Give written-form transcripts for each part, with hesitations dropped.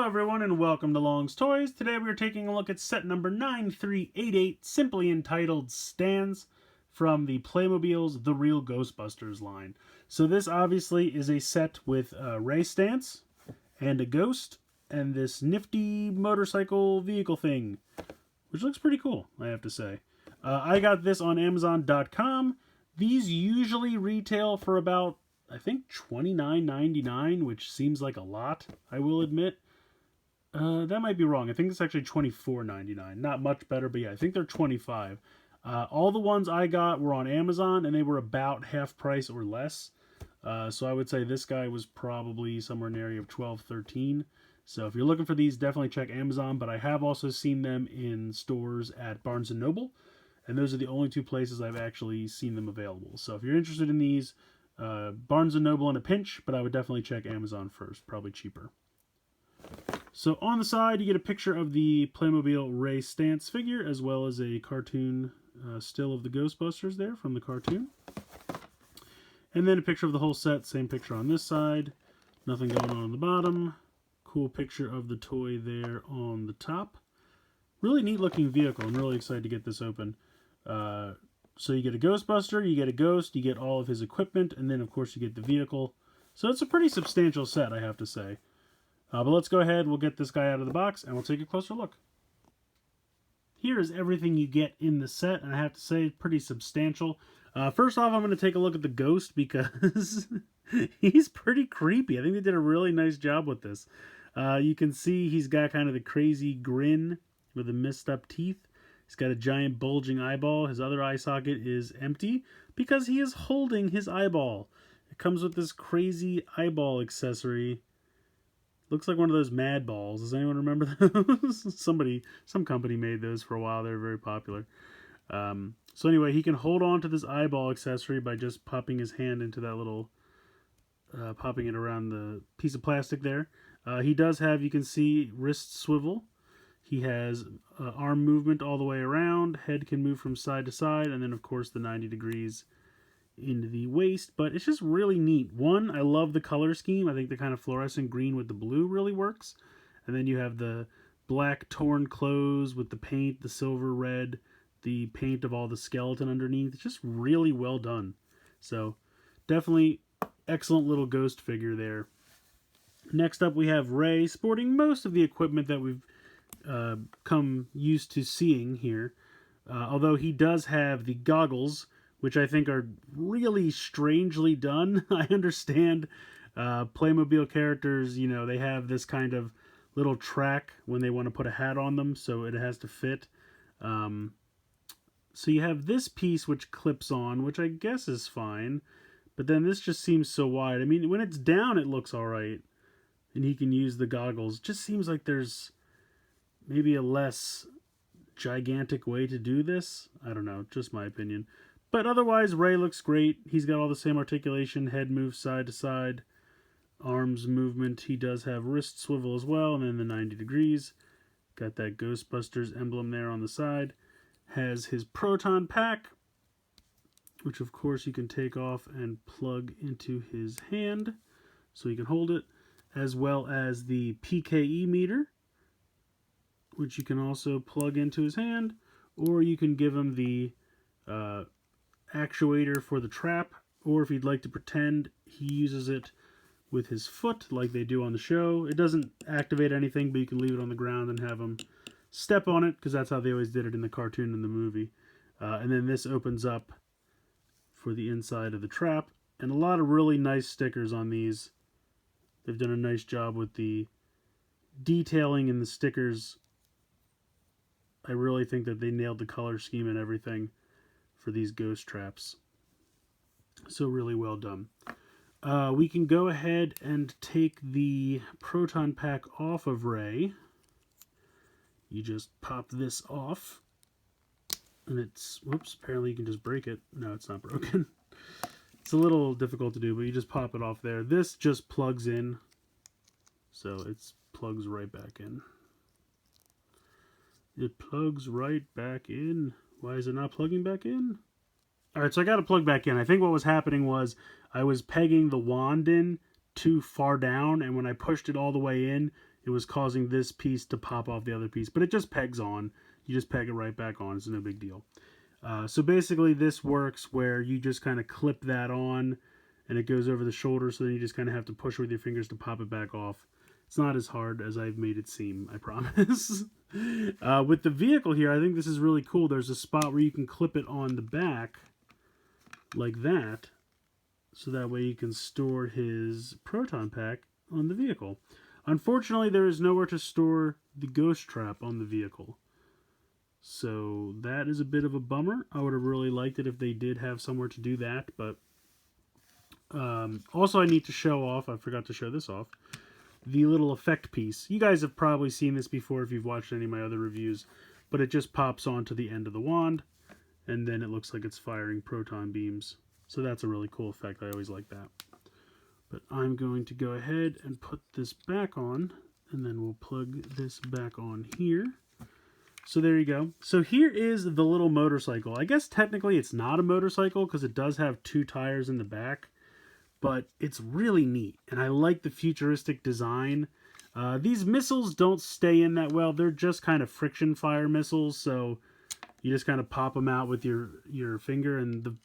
everyone, and welcome to Long's Toys. Today we are taking a look at set number 9388, simply entitled Stantz, from the Playmobil's The Real Ghostbusters line. So this obviously is a set with Ray Stantz and a ghost and this nifty motorcycle vehicle thing, which looks pretty cool, I have to say. I got this on Amazon.com. These usually retail for about, I think, $29.99, which seems like a lot, I will admit. That might be wrong. I think it's actually $24.99. Not much better, but yeah, I think they're $25. All the ones I got were on Amazon, and they were about half price or less. So I would say this guy was probably somewhere in the area of $12, $13. So if you're looking for these, definitely check Amazon. But I have also seen them in stores at Barnes & Noble, and those are the only two places I've actually seen them available. So if you're interested in these, Barnes & Noble in a pinch, but I would definitely check Amazon first, probably cheaper. So on the side, you get a picture of the Playmobil Ray Stantz figure, as well as a cartoon still of the Ghostbusters there from the cartoon. And then a picture of the whole set, same picture on this side. Nothing going on the bottom. Cool picture of the toy there on the top. Really neat looking vehicle. I'm really excited to get this open. So you get a Ghostbuster, you get a ghost, you get all of his equipment, and then of course you get the vehicle. So it's a pretty substantial set, I have to say. But let's go ahead, we'll get this guy out of the box, and we'll take a closer look. Here is everything you get in the set, and I have to say, it's pretty substantial. First off, I'm going to take a look at the ghost, because he's pretty creepy. I think they did a really nice job with this. You can see he's got kind of the crazy grin with the messed up teeth. He's got a giant bulging eyeball. His other eye socket is empty, because he is holding his eyeball. It comes with this crazy eyeball accessory. Looks like one of those Mad Balls. Does anyone remember those? Some company made those for a while. They were very popular. So anyway, he can hold on to this eyeball accessory by just popping his hand into that little, popping it around the piece of plastic there. He does have, you can see, wrist swivel. He has arm movement all the way around. Head can move from side to side. And then, of course, the 90 degrees into the waist, but it's just really neat. One, I love the color scheme. I think the kind of fluorescent green with the blue really works. And then you have the black torn clothes with the paint, the silver red, the paint of all the skeleton underneath. It's just really well done. So definitely excellent little ghost figure there. Next up we have Ray, sporting most of the equipment that we've come used to seeing here. Although he does have the goggles, which I think are really strangely done. I understand Playmobil characters, you know, they have this kind of little track when they want to put a hat on them, so it has to fit. So you have this piece which clips on, which I guess is fine, but then this just seems so wide. I mean, when it's down, it looks all right, and he can use the goggles. It just seems like there's maybe a less gigantic way to do this. I don't know, just my opinion. But otherwise, Ray looks great. He's got all the same articulation. Head moves side to side. Arms movement. He does have wrist swivel as well. And then the 90 degrees. Got that Ghostbusters emblem there on the side. Has his proton pack, which of course you can take off and plug into his hand so he can hold it. As well as the PKE meter, which you can also plug into his hand. Or you can give him the actuator for the trap, or if you'd like to pretend he uses it with his foot like they do on the show. It doesn't activate anything, but you can leave it on the ground and have him step on it, because that's how they always did it in the cartoon and the movie. And then this opens up for the inside of the trap, and a lot of really nice stickers on these. They've done a nice job with the detailing in the stickers. I really think that they nailed the color scheme and everything for these ghost traps. So really well done. We can go ahead and take the proton pack off of Ray. You just pop this off. And it's, whoops, apparently you can just break it. No, it's not broken. It's a little difficult to do, but you just pop it off there. This just plugs in. So it plugs right back in. It plugs right back in. Why is it not plugging back in? Alright, so I got to plug back in. I think what was happening was I was pegging the wand in too far down, and when I pushed it all the way in, it was causing this piece to pop off the other piece. But it just pegs on. You just peg it right back on. It's no big deal. So basically this works where you just kind of clip that on and it goes over the shoulder, so then you just kind of have to push with your fingers to pop it back off. It's not as hard as I've made it seem, I promise. With the vehicle here, I think this is really cool. There's a spot where you can clip it on the back like that, so that way you can store his proton pack on the vehicle. Unfortunately, there is nowhere to store the ghost trap on the vehicle. So that is a bit of a bummer. I would have really liked it if they did have somewhere to do that, but also I need to show off, I forgot to show this off, the little effect piece. You guys have probably seen this before if you've watched any of my other reviews, but it just pops onto the end of the wand, and then it looks like it's firing proton beams. So that's a really cool effect. I always like that. But I'm going to go ahead and put this back on, and then we'll plug this back on here. So there you go. So here is the little motorcycle. I guess technically it's not a motorcycle because it does have 2 tires in the back, but it's really neat, and I like the futuristic design. These missiles don't stay in that well. They're just kind of friction fire missiles, so you just kind of pop them out with your finger, and the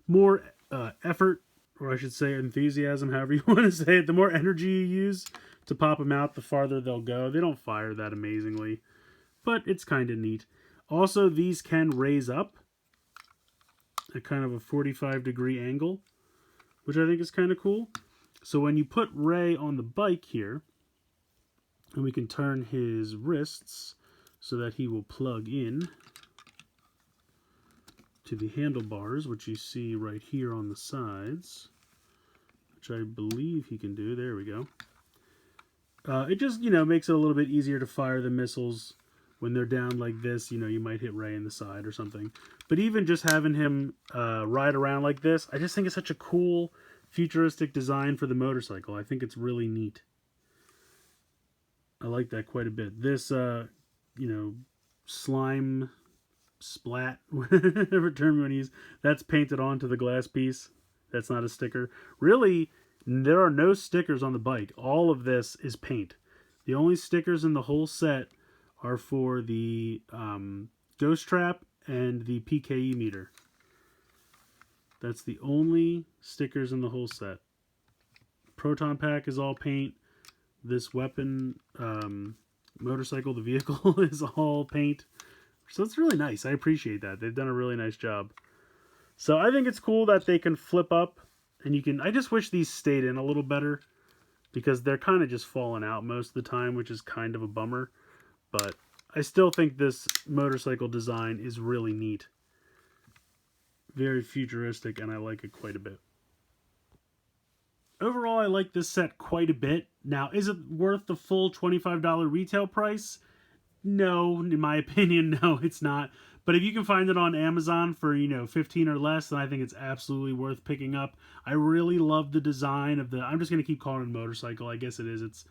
more effort, or I should say enthusiasm, however you want to say it, the more energy you use to pop them out, the farther they'll go. They don't fire that amazingly, but it's kind of neat. Also, these can raise up at kind of a 45-degree angle, which I think is kind of cool. So when you put Ray on the bike here, and we can turn his wrists so that he will plug in to the handlebars, which you see right here on the sides, which I believe he can do. There we go. It just, makes it a little bit easier to fire the missiles when they're down like this. You might hit Ray in the side or something. But even just having him ride around like this, I just think it's such a cool futuristic design for the motorcycle. I think it's really neat. I like that quite a bit. This, slime splat, whatever term you want to use, that's painted onto the glass piece. That's not a sticker. Really, there are no stickers on the bike. All of this is paint. The only stickers in the whole set are for the ghost trap and the PKE meter. That's the only stickers in the whole set. Proton pack is all paint. This weapon, motorcycle, the vehicle, is all paint. So it's really nice. I appreciate that. They've done a really nice job. So I think it's cool that they can flip up, and you can... I just wish these stayed in a little better, because they're kind of just falling out most of the time, which is kind of a bummer. But I still think this motorcycle design is really neat. Very futuristic, and I like it quite a bit. Overall, I like this set quite a bit. Now, is it worth the full $25 retail price? No, in my opinion, no, it's not. But if you can find it on Amazon for, $15 or less, then I think it's absolutely worth picking up. I really love the design of the... I'm just going to keep calling it a motorcycle. I guess it is. It's...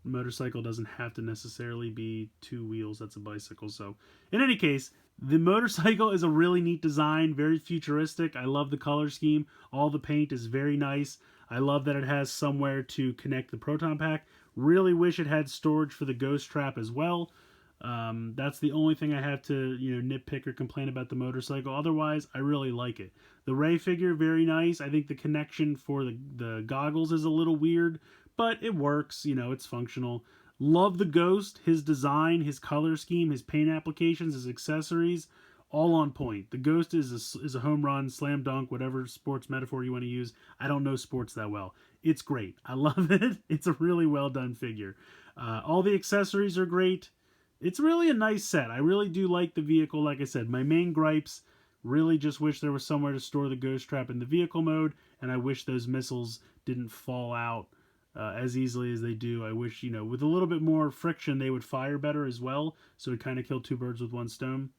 motorcycle doesn't have to necessarily be 2 wheels. That's a bicycle. So in any case, the motorcycle is a really neat design, very futuristic. I love the color scheme. All the paint is very nice. I love that it has somewhere to connect the proton pack. Really wish it had storage for the ghost trap as well. That's the only thing I have to nitpick or complain about the motorcycle. Otherwise, I really like it. The Ray figure, very nice. I think the connection for the goggles is a little weird, but it works. It's functional. Love the Ghost, his design, his color scheme, his paint applications, his accessories, all on point. The Ghost is a home run, slam dunk, whatever sports metaphor you want to use. I don't know sports that well. It's great. I love it. It's a really well done figure. All the accessories are great. It's really a nice set. I really do like the vehicle. Like I said, my main gripes, really just wish there was somewhere to store the ghost trap in the vehicle mode, and I wish those missiles didn't fall out as easily as they do. I wish, with a little bit more friction, they would fire better as well, so it kind of killed 2 birds with 1 stone.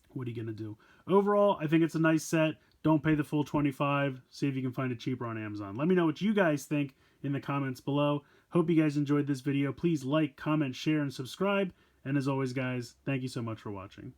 What are you going to do? Overall, I think it's a nice set. Don't pay the full $25. See if you can find it cheaper on Amazon. Let me know what you guys think in the comments below. Hope you guys enjoyed this video. Please like, comment, share, and subscribe. And as always, guys, thank you so much for watching.